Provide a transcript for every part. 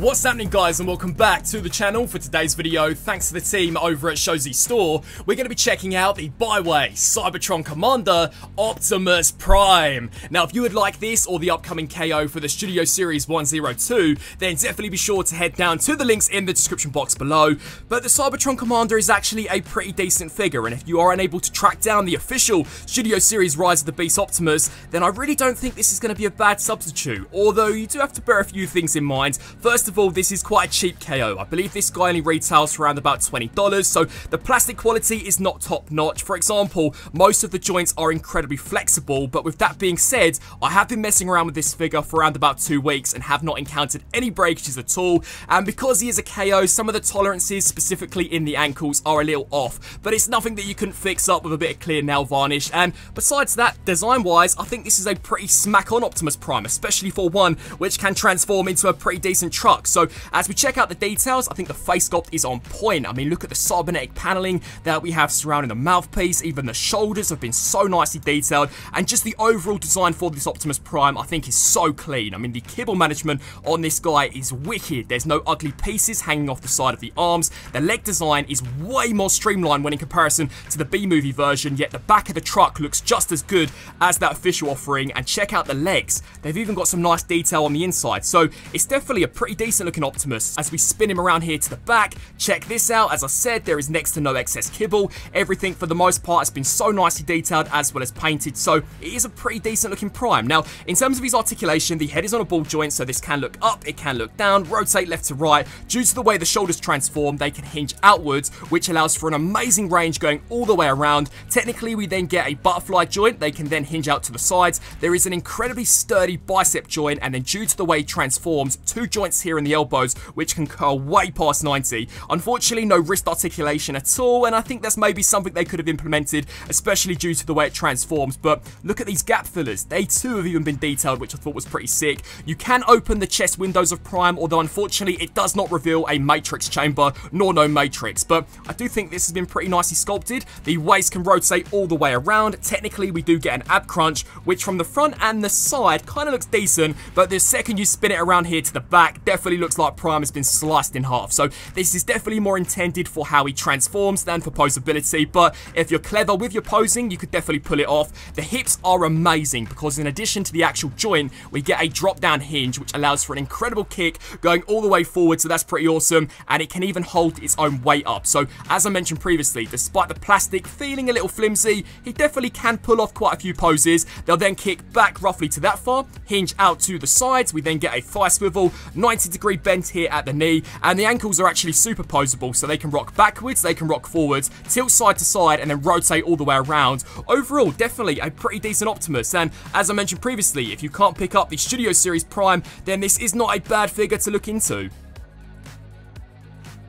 What's happening, guys, and welcome back to the channel. For today's video, thanks to the team over at Shozy Store, we're going to be checking out the Baiwei Cybertron Commander Optimus Prime. Now, if you would like this or the upcoming KO for the Studio Series 102, then definitely be sure to head down to the links in the description box below. But the Cybertron Commander is actually a pretty decent figure, and if you are unable to track down the official Studio Series Rise of the Beast Optimus, then I really don't think this is going to be a bad substitute, although you do have to bear a few things in mind. First of all, this is quite a cheap KO. I believe this guy only retails for around about $20, so the plastic quality is not top notch. For example, most of the joints are incredibly flexible, but with that being said, I have been messing around with this figure for around about 2 weeks and have not encountered any breakages at all, and because he is a KO, some of the tolerances, specifically in the ankles, are a little off, but it's nothing that you couldn't fix up with a bit of clear nail varnish. And besides that, design-wise, I think this is a pretty smack-on Optimus Prime, especially for one which can transform into a pretty decent truck. So as we check out the details, I think the face sculpt is on point. I mean, look at the cybernetic paneling that we have surrounding the mouthpiece. Even the shoulders have been so nicely detailed, and just the overall design for this Optimus Prime, I think, is so clean. I mean, the kibble management on this guy is wicked. There's no ugly pieces hanging off the side of the arms. The leg design is way more streamlined when in comparison to the B-movie version, yet the back of the truck looks just as good as that official offering. And check out the legs. They've even got some nice detail on the inside, so it's definitely a pretty decent looking Optimus. As we spin him around here to the back, check this out. As I said, there is next to no excess kibble. Everything for the most part has been so nicely detailed as well as painted, so it is a pretty decent looking Prime. Now, in terms of his articulation, the head is on a ball joint, so this can look up, it can look down, rotate left to right. Due to the way the shoulders transform, they can hinge outwards, which allows for an amazing range going all the way around. Technically, we then get a butterfly joint. They can then hinge out to the sides. There is an incredibly sturdy bicep joint, and then due to the way he transforms, 2 joints here in the elbows, which can curl way past 90. Unfortunately, no wrist articulation at all, and I think that's maybe something they could have implemented, especially due to the way it transforms. But look at these gap fillers. They too have even been detailed, which I thought was pretty sick. You can open the chest windows of Prime, although unfortunately it does not reveal a matrix chamber, nor no matrix, but I do think this has been pretty nicely sculpted. The waist can rotate all the way around. Technically, we do get an ab crunch, which from the front and the side kind of looks decent, but the second you spin it around here to the back, definitely looks like Prime has been sliced in half. So this is definitely more intended for how he transforms than for posability, but if you're clever with your posing, you could definitely pull it off. The hips are amazing because in addition to the actual joint, we get a drop down hinge, which allows for an incredible kick going all the way forward, so that's pretty awesome, and it can even hold its own weight up. So as I mentioned previously, despite the plastic feeling a little flimsy, he definitely can pull off quite a few poses. They'll then kick back roughly to that far, hinge out to the sides, we then get a thigh swivel, 90-degree bend here at the knee, and the ankles are actually superposable, so they can rock backwards, they can rock forwards, tilt side to side, and then rotate all the way around. Overall, definitely a pretty decent Optimus, and as I mentioned previously, if you can't pick up the Studio Series Prime, then this is not a bad figure to look into.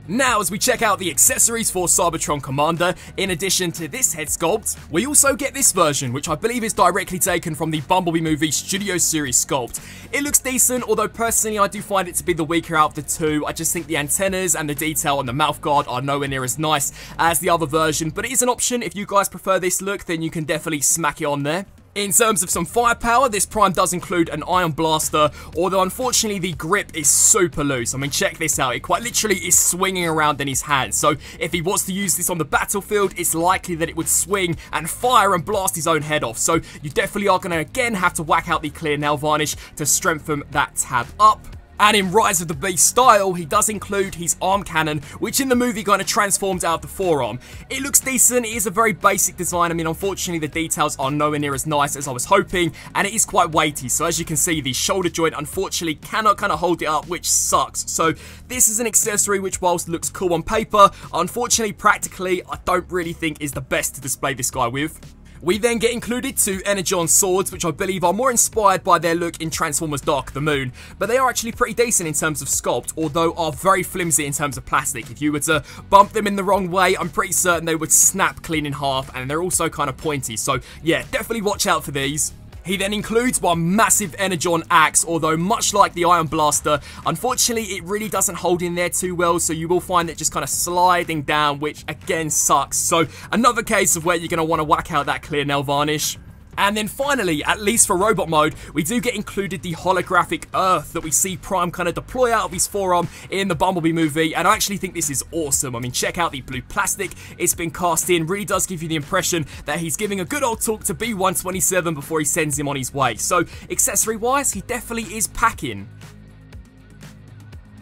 Now, as we check out the accessories for Cybertron Commander, in addition to this head sculpt, we also get this version, which I believe is directly taken from the Bumblebee movie Studio Series sculpt. It looks decent, although personally I do find it to be the weaker out of the two. I just think the antennas and the detail on the mouthguard are nowhere near as nice as the other version, but it is an option. If you guys prefer this look, then you can definitely smack it on there. In terms of some firepower, this Prime does include an ion blaster, although unfortunately the grip is super loose. I mean, check this out. It quite literally is swinging around in his hand. So if he was to use this on the battlefield, it's likely that it would swing and fire and blast his own head off. So you definitely are going to again have to whack out the clear nail varnish to strengthen that tab up. And in Rise of the Beast style, he does include his arm cannon, which in the movie kind of transforms out of the forearm. It looks decent, it is a very basic design. I mean, unfortunately, the details are nowhere near as nice as I was hoping, and it is quite weighty. So as you can see, the shoulder joint, unfortunately, cannot kind of hold it up, which sucks. So this is an accessory which, whilst looks cool on paper, unfortunately, practically, I don't really think is the best to display this guy with. We then get included 2 Energon swords, which I believe are more inspired by their look in Transformers Dark of the Moon, but they are actually pretty decent in terms of sculpt, although are very flimsy in terms of plastic. If you were to bump them in the wrong way, I'm pretty certain they would snap clean in half, and they're also kind of pointy, so yeah, definitely watch out for these. He then includes one massive Energon axe, although much like the Iron Blaster, unfortunately it really doesn't hold in there too well, so you will find it just kind of sliding down, which again sucks. So another case of where you're going to want to whack out that clear nail varnish. And then finally, at least for robot mode, we do get included the holographic Earth that we see Prime kind of deploy out of his forearm in the Bumblebee movie, and I actually think this is awesome. I mean, check out the blue plastic it's been cast in. Really does give you the impression that he's giving a good old talk to B-127 before he sends him on his way. So, accessory-wise, he definitely is packing.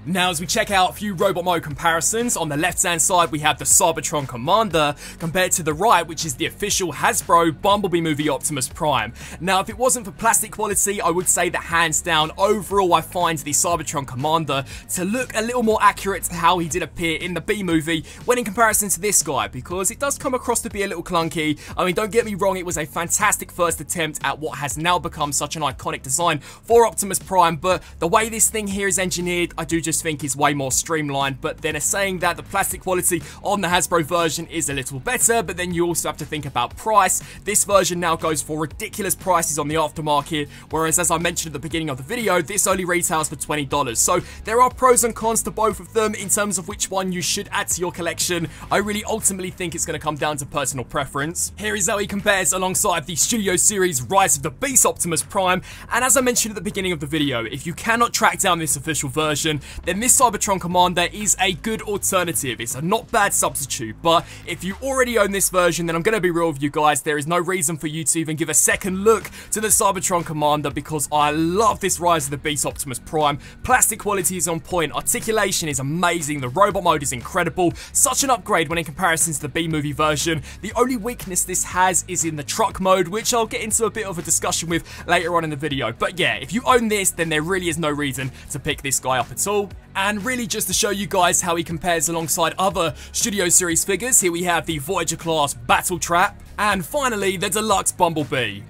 Now, as we check out a few robot mode comparisons, on the left-hand side we have the Cybertron Commander compared to the right, which is the official Hasbro Bumblebee movie Optimus Prime. Now, if it wasn't for plastic quality, I would say that hands down, overall I find the Cybertron Commander to look a little more accurate to how he did appear in the B movie when in comparison to this guy, because it does come across to be a little clunky. I mean, don't get me wrong, it was a fantastic first attempt at what has now become such an iconic design for Optimus Prime, but the way this thing here is engineered, I do just think is way more streamlined. But then saying that the plastic quality on the Hasbro version is a little better, but then you also have to think about price. This version now goes for ridiculous prices on the aftermarket, whereas as I mentioned at the beginning of the video, this only retails for $20. So there are pros and cons to both of them in terms of which one you should add to your collection. I really ultimately think it's going to come down to personal preference. Here is how he compares alongside the Studio Series Rise of the Beast Optimus Prime, and as I mentioned at the beginning of the video, if you cannot track down this official version, then this Cybertron Commander is a good alternative. It's a not bad substitute, but if you already own this version, then I'm going to be real with you guys, there is no reason for you to even give a second look to the Cybertron Commander, because I love this Rise of the Beast Optimus Prime. Plastic quality is on point, articulation is amazing, the robot mode is incredible, such an upgrade when in comparison to the B-movie version. The only weakness this has is in the truck mode, which I'll get into a bit of a discussion with later on in the video. But yeah, if you own this, then there really is no reason to pick this guy up at all. And really just to show you guys how he compares alongside other Studio Series figures, here we have the Voyager class Battle Trap, and finally the Deluxe Bumblebee.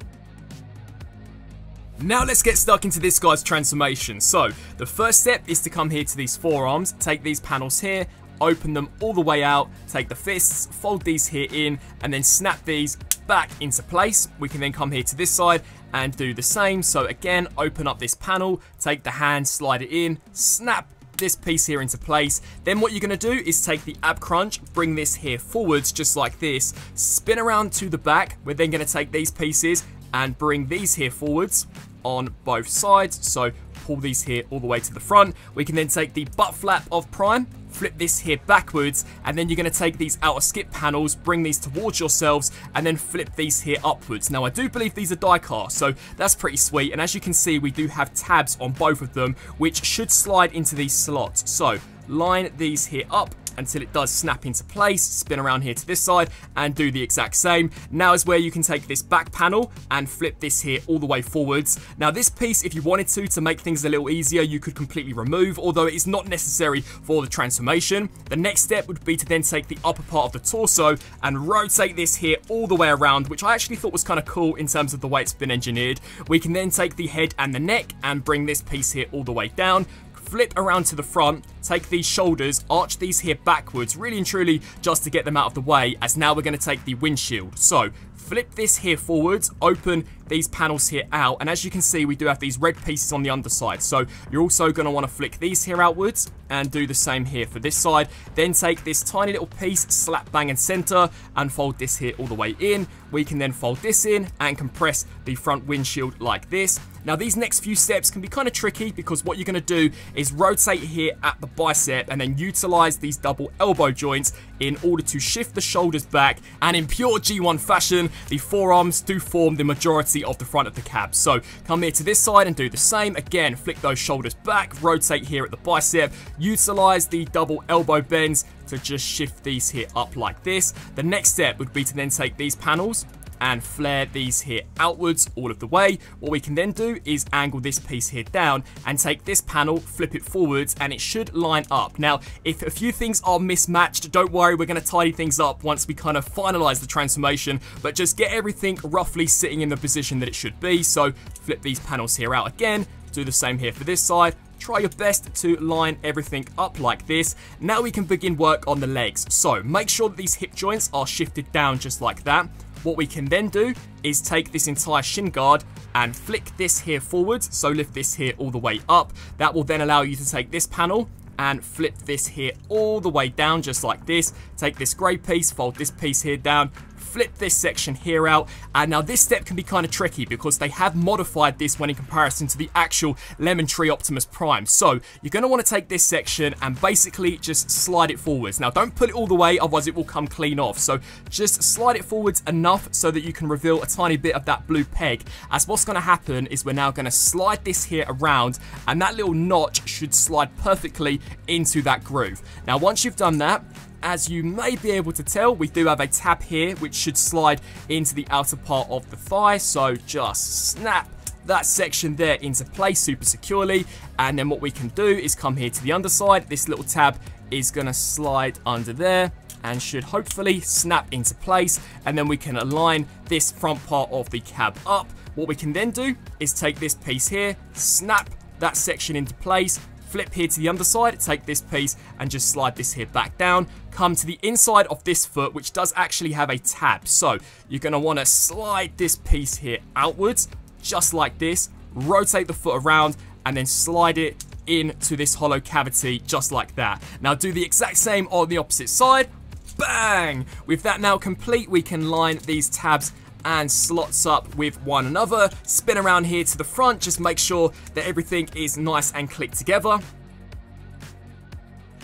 Now let's get stuck into this guy's transformation. So the first step is to come here to these forearms, take these panels here, open them all the way out, take the fists, fold these here in, and then snap these back into place. We can then come here to this side and do the same. So again, open up this panel, take the hand, slide it in, snap this piece here into place. Then what you're going to do is take the ab crunch, bring this here forwards just like this, spin around to the back. We're then going to take these pieces and bring these here forwards on both sides. So pull these here all the way to the front. We can then take the butt flap of Prime, flip this here backwards, and then you're going to take these outer skip panels, bring these towards yourselves, and then flip these here upwards. Now I do believe these are die cast, so that's pretty sweet, and as you can see we do have tabs on both of them which should slide into these slots. So line these here up until it does snap into place, spin around here to this side and do the exact same. Now is where you can take this back panel and flip this here all the way forwards. Now this piece, if you wanted to make things a little easier, you could completely remove, although it is not necessary for the transformation. The next step would be to then take the upper part of the torso and rotate this here all the way around, which I actually thought was kind of cool in terms of the way it's been engineered. We can then take the head and the neck and bring this piece here all the way down, flip around to the front, take these shoulders, arch these here backwards, really and truly just to get them out of the way, as now we're going to take the windshield. So flip this here forwards, open these panels here out, and as you can see we do have these red pieces on the underside, so you're also going to want to flick these here outwards and do the same here for this side. Then take this tiny little piece, slap bang and center, and fold this here all the way in. We can then fold this in and compress the front windshield like this. Now these next few steps can be kind of tricky, because what you're going to do is rotate here at the bicep and then utilize these double elbow joints in order to shift the shoulders back, and in pure G1 fashion the forearms do form the majority of the front of the cab. So come here to this side and do the same. Again, flick those shoulders back, rotate here at the bicep, utilize the double elbow bends to just shift these here up like this. The next step would be to then take these panels and flare these here outwards all of the way. What we can then do is angle this piece here down and take this panel, flip it forwards, and it should line up. Now, if a few things are mismatched, don't worry, we're going to tidy things up once we kind of finalize the transformation, but just get everything roughly sitting in the position that it should be. So flip these panels here out again, do the same here for this side. Try your best to line everything up like this. Now we can begin work on the legs. So make sure that these hip joints are shifted down just like that. What we can then do is take this entire shin guard and flick this here forwards, so lift this here all the way up. That will then allow you to take this panel and flip this here all the way down just like this. Take this grey piece, fold this piece here down, flip this section here out. And now this step can be kind of tricky because they have modified this when in comparison to the actual Lemon Tree Optimus Prime. So you're going to want to take this section and basically just slide it forwards. Now don't put it all the way, otherwise it will come clean off. So just slide it forwards enough so that you can reveal a tiny bit of that blue peg. As what's going to happen is we're now going to slide this here around, and that little notch should slide perfectly into that groove. Now once you've done that, as you may be able to tell, we do have a tab here which should slide into the outer part of the thigh. So just snap that section there into place super securely, and then what we can do is come here to the underside. This little tab is going to slide under there and should hopefully snap into place, and then we can align this front part of the cab up. What we can then do is take this piece here, snap that section into place, flip here to the underside, take this piece and just slide this here back down, come to the inside of this foot, which does actually have a tab. So you're going to want to slide this piece here outwards, just like this, rotate the foot around, and then slide it into this hollow cavity, just like that. Now do the exact same on the opposite side. Bang! With that now complete, we can line these tabs and slots up with one another. Spin around here to the front, just make sure that everything is nice and clicked together.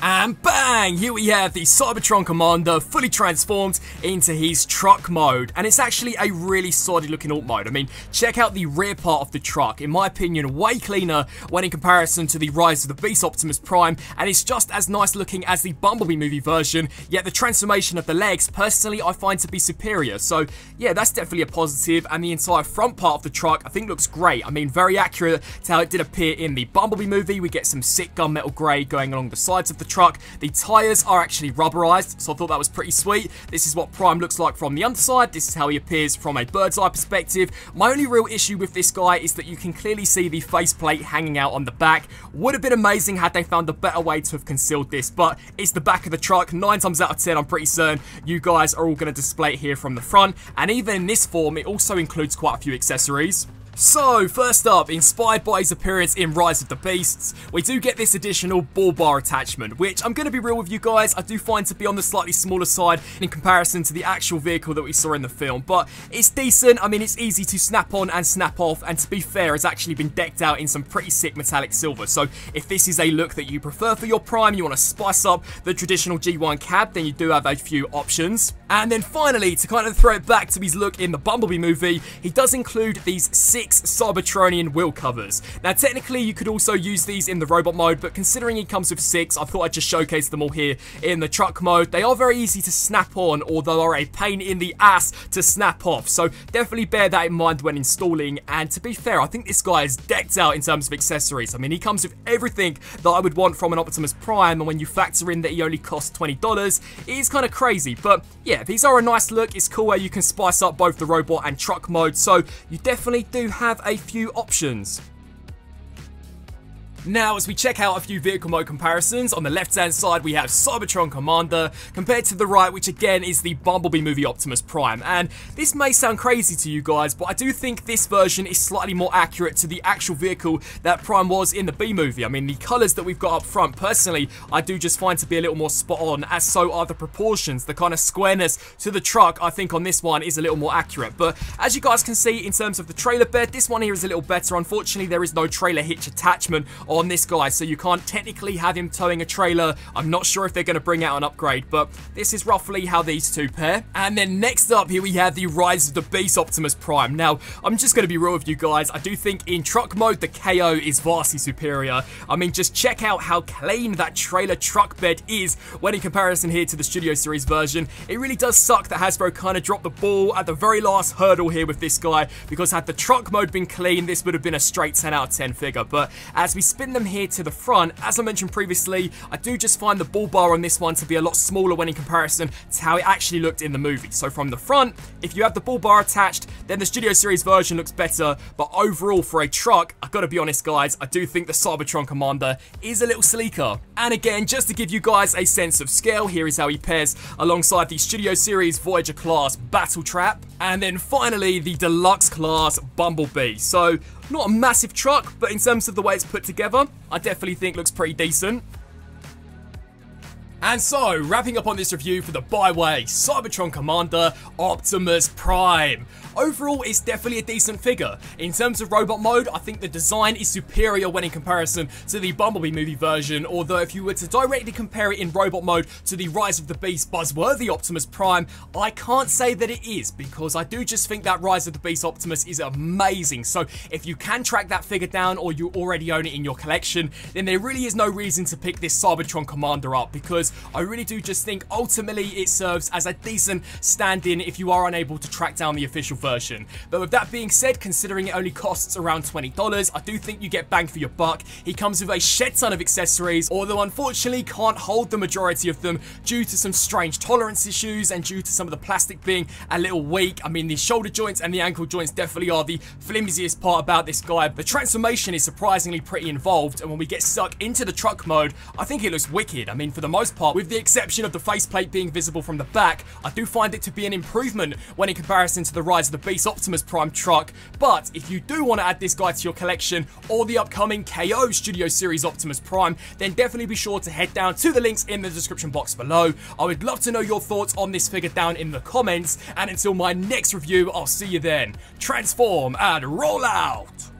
And bang! Here we have the Cybertron Commander fully transformed into his truck mode. And it's actually a really solid looking alt mode. I mean, check out the rear part of the truck. In my opinion, way cleaner when in comparison to the Rise of the Beast Optimus Prime. And it's just as nice looking as the Bumblebee movie version. Yet the transformation of the legs, personally, I find to be superior. So yeah, that's definitely a positive. And the entire front part of the truck, I think looks great. I mean, very accurate to how it did appear in the Bumblebee movie. We get some sick gunmetal grey going along the sides of the truck. The tyres are actually rubberized, so I thought that was pretty sweet. This is what Prime looks like from the underside. This is how he appears from a bird's eye perspective. My only real issue with this guy is that you can clearly see the faceplate hanging out on the back. Would have been amazing had they found a better way to have concealed this, but it's the back of the truck. 9 times out of 10, I'm pretty certain you guys are all going to display it here from the front. And even in this form, it also includes quite a few accessories. So, first up, inspired by his appearance in Rise of the Beasts, we do get this additional bull bar attachment, which I'm going to be real with you guys, I do find to be on the slightly smaller side in comparison to the actual vehicle that we saw in the film, but it's decent. I mean, it's easy to snap on and snap off, and to be fair, it's actually been decked out in some pretty sick metallic silver. So if this is a look that you prefer for your Prime, you want to spice up the traditional G1 cab, then you do have a few options. And then finally, to kind of throw it back to his look in the Bumblebee movie, he does include these 6 Cybertronian wheel covers. Now technically you could also use these in the robot mode, but considering he comes with 6, I thought I'd just showcase them all here in the truck mode. They are very easy to snap on, although are a pain in the ass to snap off, so definitely bear that in mind when installing. And to be fair, I think this guy is decked out in terms of accessories. I mean, he comes with everything that I would want from an Optimus Prime, and when you factor in that he only costs $20, it is kind of crazy. But yeah, these are a nice look. It's cool where you can spice up both the robot and truck mode, so you definitely do have a few options. Now, as we check out a few vehicle mode comparisons, on the left-hand side we have Cybertron Commander, compared to the right, which again is the Bumblebee movie Optimus Prime. And this may sound crazy to you guys, but I do think this version is slightly more accurate to the actual vehicle that Prime was in the B movie. I mean, the colours that we've got up front, personally, I do just find to be a little more spot on, as so are the proportions. The kind of squareness to the truck, I think on this one is a little more accurate. But as you guys can see, in terms of the trailer bed, this one here is a little better. Unfortunately, there is no trailer hitch attachment on this guy, so you can't technically have him towing a trailer. I'm not sure if they're going to bring out an upgrade, but this is roughly how these two pair. And then next up here we have the Rise of the Beast Optimus Prime. Now, I'm just going to be real with you guys. I do think in truck mode the KO is vastly superior. I mean, just check out how clean that trailer truck bed is when in comparison here to the Studio Series version. It really does suck that Hasbro kind of dropped the ball at the very last hurdle here with this guy, because had the truck mode been clean, this would have been a straight 10 out of 10 figure. But as we spin them here to the front, as I mentioned previously, I do just find the bull bar on this one to be a lot smaller when in comparison to how it actually looked in the movie. So from the front, if you have the bull bar attached, then the Studio Series version looks better, but overall for a truck, I've got to be honest guys, I do think the Cybertron Commander is a little sleeker. And again, just to give you guys a sense of scale, here is how he pairs alongside the Studio Series Voyager class Battle Trap, and then finally the Deluxe class Bumblebee. So not a massive truck, but in terms of the way it's put together, I definitely think looks pretty decent. And so, wrapping up on this review for the Baiwei Cybertron Commander Optimus Prime. Overall, it's definitely a decent figure. In terms of robot mode, I think the design is superior when in comparison to the Bumblebee movie version, although if you were to directly compare it in robot mode to the Rise of the Beast buzzworthy Optimus Prime, I can't say that it is, because I do just think that Rise of the Beast Optimus is amazing. So if you can track that figure down or you already own it in your collection, then there really is no reason to pick this Cybertron Commander up, because I really do just think ultimately it serves as a decent stand-in if you are unable to track down the official version. But with that being said, considering it only costs around $20, I do think you get bang for your buck. He comes with a shed ton of accessories, although unfortunately can't hold the majority of them due to some strange tolerance issues and due to some of the plastic being a little weak. I mean, the shoulder joints and the ankle joints definitely are the flimsiest part about this guy. The transformation is surprisingly pretty involved, and when we get stuck into the truck mode, I think it looks wicked. I mean, for the most part, with the exception of the faceplate being visible from the back, I do find it to be an improvement when in comparison to the Rise of the Beast Optimus Prime truck. But if you do want to add this guy to your collection or the upcoming KO Studio Series Optimus Prime, then definitely be sure to head down to the links in the description box below. I would love to know your thoughts on this figure down in the comments, and until my next review, I'll see you then. Transform and roll out!